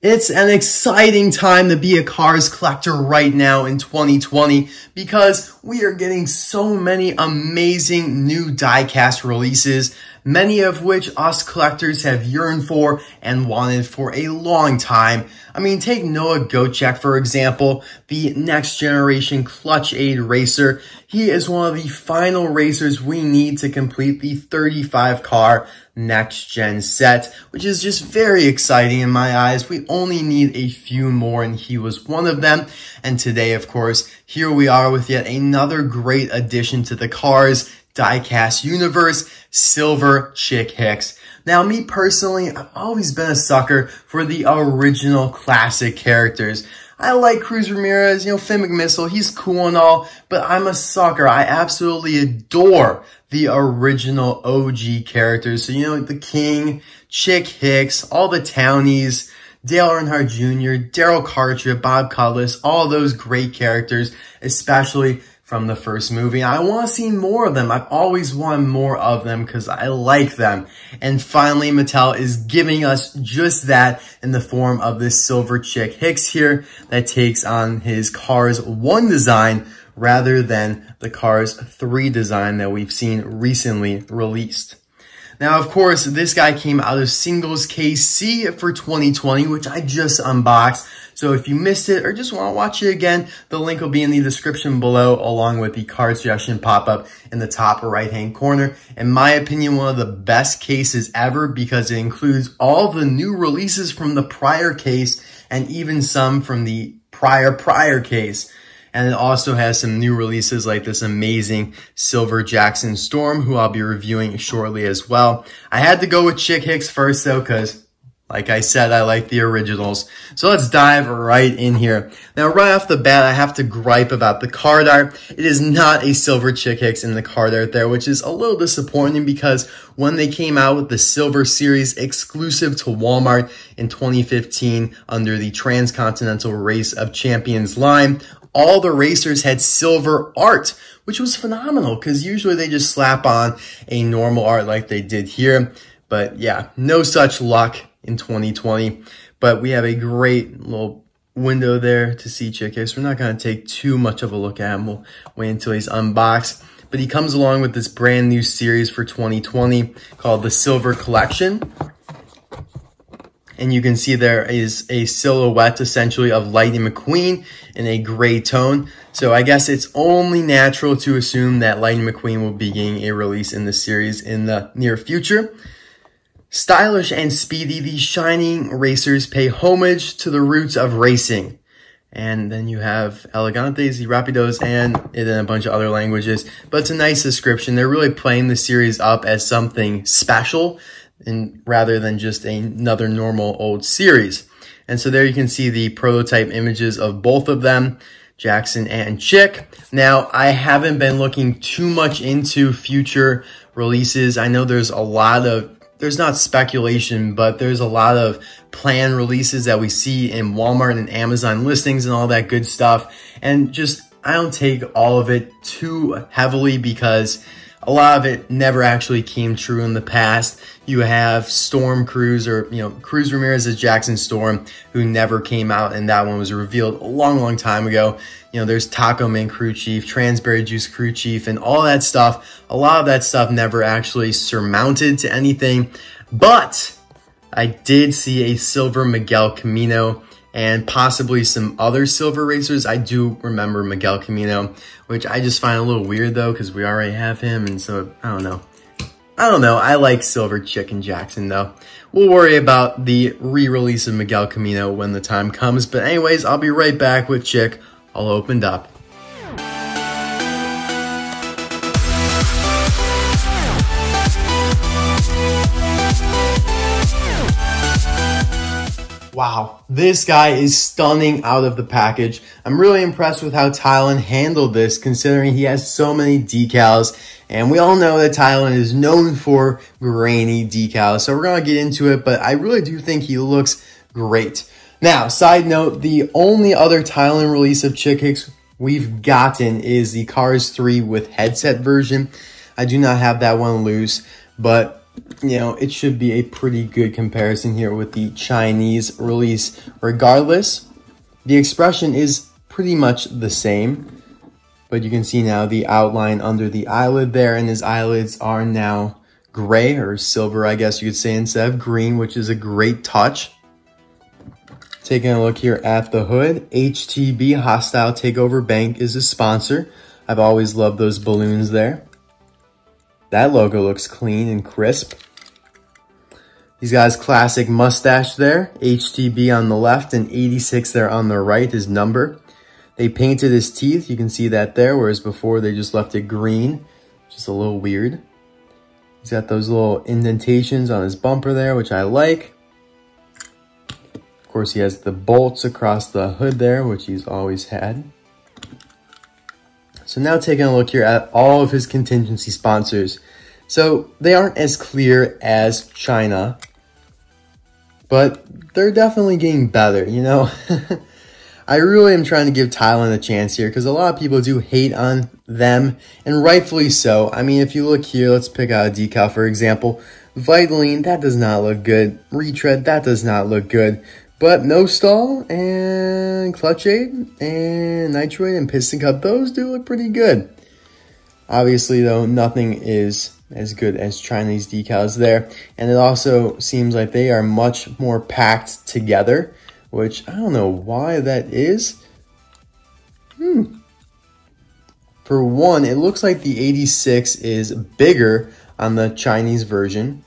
It's an exciting time to be a Cars collector right now in 2020 because we are getting so many amazing new diecast releases, many of which us collectors have yearned for and wanted for a long time. I mean, take Noah Gottschalk, for example, the next generation Clutch Aid racer. He is one of the final racers we need to complete the 35 car next gen set, which is just very exciting in my eyes. We only need a few more and he was one of them. And today, of course, here we are with yet another great addition to the Cars diecast universe, Silver Chick Hicks. Now, me personally, I've always been a sucker for the original classic characters. I like Cruz Ramirez, Finn McMissile, he's cool and all, but I'm a sucker. I absolutely adore the original OG characters. So, the King, Chick Hicks, all the Townies, Dale Earnhardt Jr., Daryl Cartridge, Bob Cutlass, all those great characters, especially from the first movie. I want to see more of them. I've always wanted more of them because I like them. And finally, Mattel is giving us just that in the form of this Silver Chick Hicks here that takes on his Cars 1 design rather than the Cars 3 design that we've seen recently released. Now, of course, this guy came out of Singles KC for 2020, which I just unboxed. So if you missed it or just want to watch it again, the link will be in the description below, along with the card suggestion pop-up in the top right-hand corner. In my opinion, one of the best cases ever because it includes all the new releases from the prior case and even some from the prior case. And it also has some new releases like this amazing Silver Jackson Storm, who I'll be reviewing shortly as well. I had to go with Chick Hicks first though, because like I said, I like the originals. So let's dive right in here. Now, right off the bat, I have to gripe about the card art. It is not a Silver Chick Hicks in the card art there, which is a little disappointing because when they came out with the Silver Series exclusive to Walmart in 2015 under the Transcontinental Race of Champions line, all the racers had silver art, which was phenomenal because usually they just slap on a normal art like they did here. But yeah, no such luck in 2020. But we have a great little window there to see Chick Hicks. We're not going to take too much of a look at him. We'll wait until he's unboxed. But he comes along with this brand new series for 2020 called the Silver Collection. And you can see there is a silhouette essentially of Lightning McQueen in a gray tone. So I guess it's only natural to assume that Lightning McQueen will be getting a release in the series in the near future. Stylish and speedy, these shining racers pay homage to the roots of racing. And then you have Elegantes y Rapidos and in a bunch of other languages. But it's a nice description. They're really playing the series up as something special and rather than just another normal old series. And so there you can see the prototype images of both of them, Jackson and Chick. Now, I haven't been looking too much into future releases. I know there's not speculation, but there's a lot of planned releases that we see in Walmart and Amazon listings and all that good stuff. And just, I don't take all of it too heavily because a lot of it never actually came true in the past. You have Storm Cruz or, Cruz Ramirez as Jackson Storm, who never came out, and that one was revealed a long, long time ago. There's Taco Man Crew Chief, Transberry Juice Crew Chief, and all that stuff. A lot of that stuff never actually surmounted to anything, but I did see a Silver Miguel Camino and possibly some other silver racers. I do remember Miguel Camino, which I just find a little weird though, because we already have him, and so I don't know. I like Silver Chick and Jackson though. We'll worry about the re-release of Miguel Camino when the time comes. But anyways, I'll be right back with Chick all opened up. Wow, this guy is stunning out of the package. I'm really impressed with how Thailand handled this, considering he has so many decals. And we all know that Thailand is known for grainy decals, so we're going to get into it, but I really do think he looks great. Now, side note, the only other Thailand release of Chick Hicks we've gotten is the Cars 3 with headset version. I do not have that one loose, but you know, it should be a pretty good comparison here with the Chinese release. Regardless, the expression is pretty much the same, but you can see now the outline under the eyelid there, and his eyelids are now gray or silver, I guess you could say, instead of green, which is a great touch. Taking a look here at the hood, HTB, Hostile Takeover Bank, is a sponsor. I've always loved those balloons there. That logo looks clean and crisp. He's got his classic mustache there, HTB on the left and 86 there on the right, his number. They painted his teeth, you can see that there, whereas before they just left it green, just a little weird. He's got those little indentations on his bumper there, which I like. Of course, he has the bolts across the hood there, which he's always had. So now taking a look here at all of his contingency sponsors. So they aren't as clear as China, but they're definitely getting better, you know. I really am trying to give Thailand a chance here because a lot of people do hate on them, and rightfully so. I mean, if you look here, let's pick out a decal, for example. Vitaline, that does not look good. Retread, that does not look good. But No Stall and Clutch Aid and Nitroid and Piston Cup, those do look pretty good. Obviously, though, nothing is as good as Chinese decals there. And it also seems like they are much more packed together, which I don't know why that is. For one, it looks like the 86 is bigger on the Chinese version.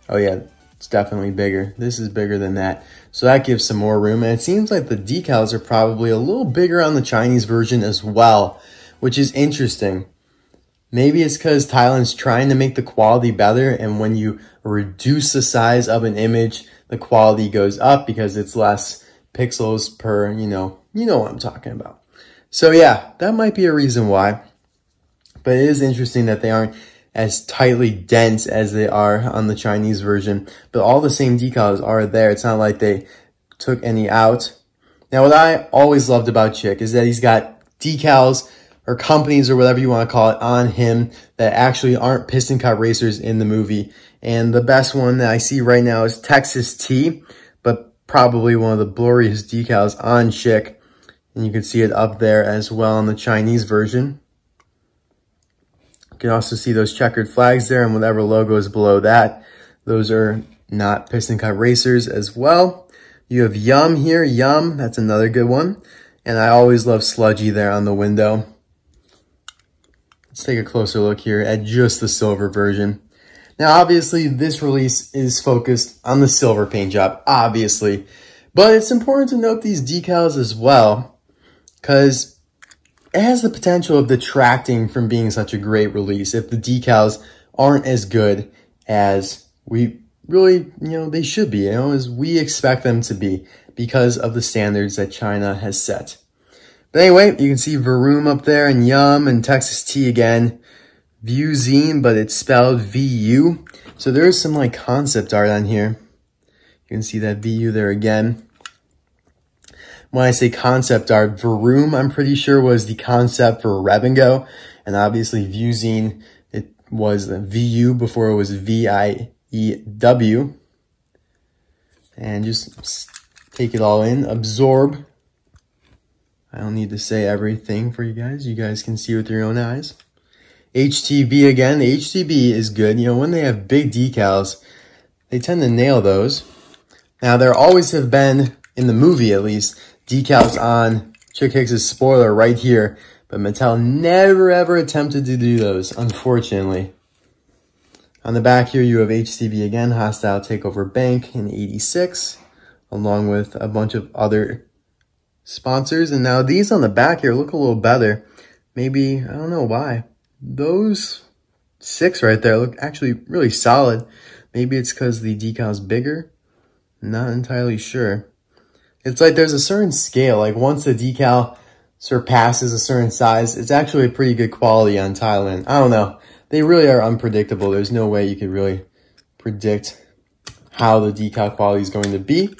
Oh yeah, it's definitely bigger. This is bigger than that. So that gives some more room. And it seems like the decals are probably a little bigger on the Chinese version as well, which is interesting. Maybe it's because Thailand's trying to make the quality better, and when you reduce the size of an image, the quality goes up because it's less pixels per, you know what I'm talking about. So yeah, that might be a reason why. But it is interesting that they aren't as tightly dense as they are on the Chinese version, but all the same decals are there. It's not like they took any out. Now, what I always loved about Chick is that he's got decals or companies or whatever you want to call it on him that actually aren't Piston Cup racers in the movie. And the best one that I see right now is Texas T, but probably one of the blurriest decals on Chick. And you can see it up there as well on the Chinese version. You can also see those checkered flags there and whatever logo is below that. Those are not Piston Cup racers as well. You have Yum here. Yum, that's another good one. And I always love Sludgy there on the window. Let's take a closer look here at just the silver version. Now, obviously, this release is focused on the silver paint job, obviously. But it's important to note these decals as well, because it has the potential of detracting from being such a great release if the decals aren't as good as we really, they should be, as we expect them to be because of the standards that China has set. But anyway, you can see Varoom up there and Yum and Texas T again. Vuzine, but it's spelled VU. So there's some like concept art on here. You can see that VU there again. When I say concept art, Varoom, I'm pretty sure, was the concept for Rev and Go. And obviously Vuzine, it was VU before it was VIEW. And just take it all in. Absorb. I don't need to say everything for you guys. You guys can see with your own eyes. HTB again. The HTB is good. When they have big decals, they tend to nail those. Now, there always have been, in the movie at least, decals on Chick Hicks' spoiler right here. But Mattel never ever attempted to do those, unfortunately. On the back here, you have HTB again. Hostile Takeover Bank in 86. Along with a bunch of other sponsors. And now these on the back here look a little better. Maybe, I don't know why. Those 6 right there look actually really solid. Maybe it's because the decal's bigger. Not entirely sure. It's like there's a certain scale. Like once the decal surpasses a certain size, it's actually a pretty good quality on Thailand. I don't know. They really are unpredictable. There's no way you could really predict how the decal quality is going to be.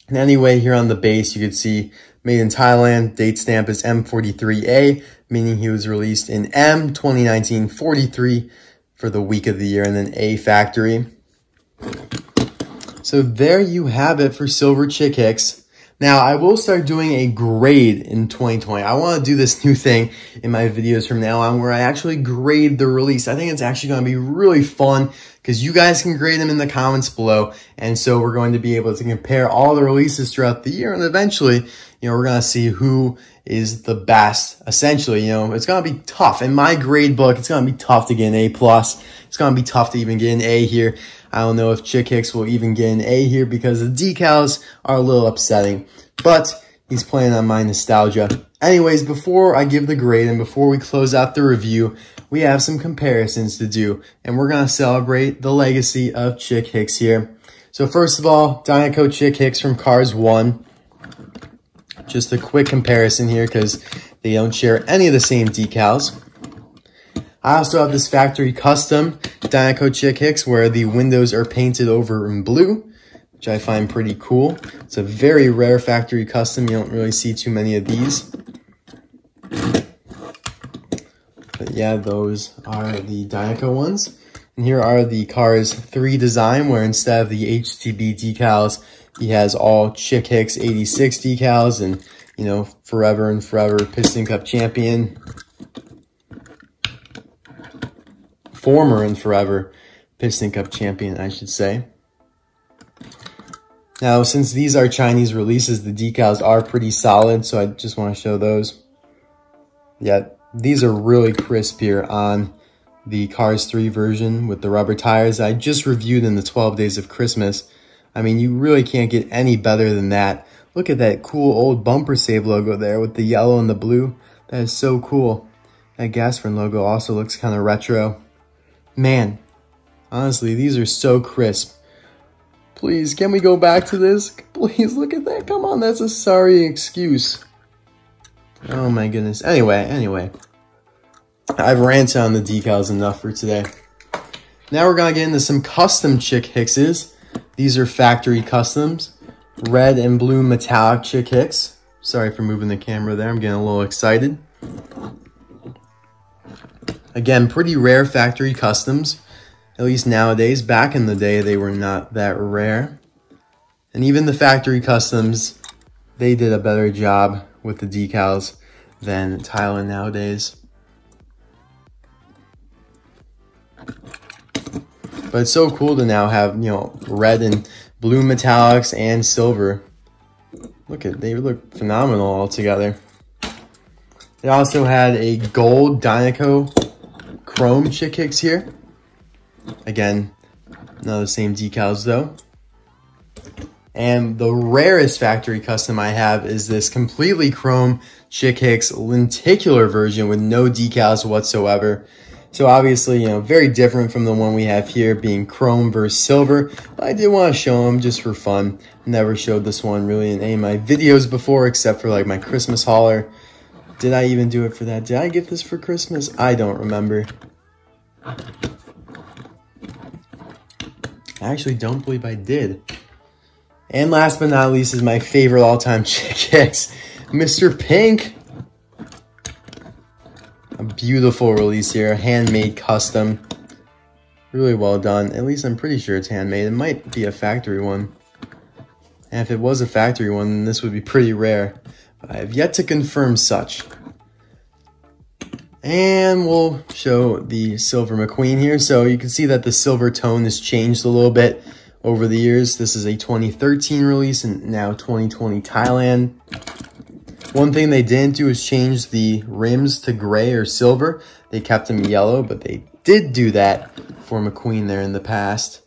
And anyway, here on the base, you can see made in Thailand. Date stamp is M43A, meaning he was released in M 2019 43. for the week of the year, and then A factory. So there you have it for Silver Chick Hicks. Now, I will start doing a grade in 2020. I want to do this new thing in my videos from now on where I actually grade the release. I think it's actually going to be really fun because you guys can grade them in the comments below. And so we're going to be able to compare all the releases throughout the year. And eventually, you know, we're going to see who is the best. Essentially, you know, it's going to be tough. In my grade book, it's going to be tough to get an A+. It's going to be tough to even get an A here. I don't know if Chick Hicks will even get an A here because the decals are a little upsetting. But he's playing on my nostalgia. Anyways, before I give the grade and before we close out the review, we have some comparisons to do. And we're going to celebrate the legacy of Chick Hicks here. So first of all, Dinoco Chick Hicks from Cars 1. Just a quick comparison here because they don't share any of the same decals. I also have this factory custom Dinoco Chick Hicks where the windows are painted over in blue, which I find pretty cool. It's a very rare factory custom. You don't really see too many of these. But yeah, those are the Dinoco ones. And here are the Cars 3 design where instead of the HTB decals, he has all Chick Hicks 86 decals and, you know, forever and forever Piston Cup champion. Former and forever Piston Cup champion, I should say. Now, since these are Chinese releases, the decals are pretty solid, so I just want to show those. Yeah, these are really crisp here on the Cars 3 version with the rubber tires I just reviewed in the 12 Days of Christmas. I mean, you really can't get any better than that. Look at that cool old bumper save logo there with the yellow and the blue. That is so cool. That Gasfrin logo also looks kind of retro. Man, honestly, these are so crisp. Please, can we go back to this? Please, look at that. Come on, that's a sorry excuse. Oh my goodness. Anyway. I've ranted on the decals enough for today. Now we're going to get into some custom Chick Hickses. These are factory customs. Red and blue metallic Chick Hicks. Sorry for moving the camera there. I'm getting a little excited. Again, pretty rare factory customs, at least nowadays. Back in the day, they were not that rare. And even the factory customs, they did a better job with the decals than Thailand nowadays. But it's so cool to now have, you know, red and blue metallics and silver. Look at, they look phenomenal all together. They also had a gold Dinoco chrome Chick Hicks here. Again, none of the same decals though. And the rarest factory custom I have is this completely chrome Chick Hicks lenticular version with no decals whatsoever. So obviously, you know, very different from the one we have here being chrome versus silver. But I did want to show them just for fun. Never showed this one really in any of my videos before except for like my Christmas hauler. Did I even do it for that? Did I get this for Christmas? I don't remember. I actually don't believe I did. And last but not least is my favorite all-time Chick Hicks, Mr. Pink. A beautiful release here, handmade custom. Really well done. At least I'm pretty sure it's handmade. It might be a factory one. And if it was a factory one, then this would be pretty rare. I have yet to confirm such. And we'll show the Silver McQueen here. So you can see that the silver tone has changed a little bit over the years. This is a 2013 release and now 2020 Thailand. One thing they didn't do is change the rims to gray or silver. They kept them yellow, but they did do that for McQueen there in the past.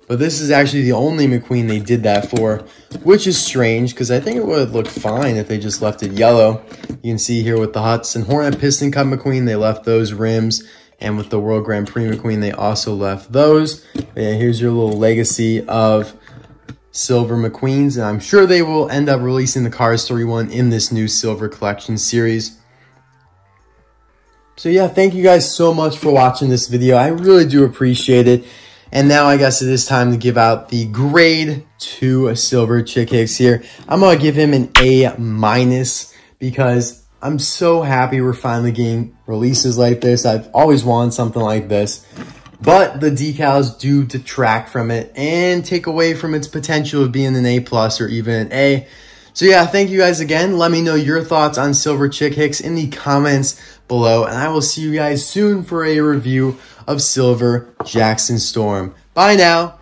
But this is actually the only McQueen they did that for, which is strange because I think it would look fine if they just left it yellow. You can see here with the Hudson Hornet Piston Cup McQueen, they left those rims. And with the World Grand Prix McQueen, they also left those. But yeah, here's your little legacy of Silver McQueens. And I'm sure they will end up releasing the Cars 3 one in this new Silver Collection series. So yeah, thank you guys so much for watching this video. I really do appreciate it. And now I guess it is time to give out the grade 2 Silver Chick Hicks here. I'm going to give him an A- because I'm so happy we're finally getting releases like this. I've always wanted something like this. but the decals do detract from it and take away from its potential of being an A+ or even an A. So yeah, thank you guys again. Let me know your thoughts on Silver Chick Hicks in the comments below, and I will see you guys soon for a review of Silver Jackson Storm. Bye now.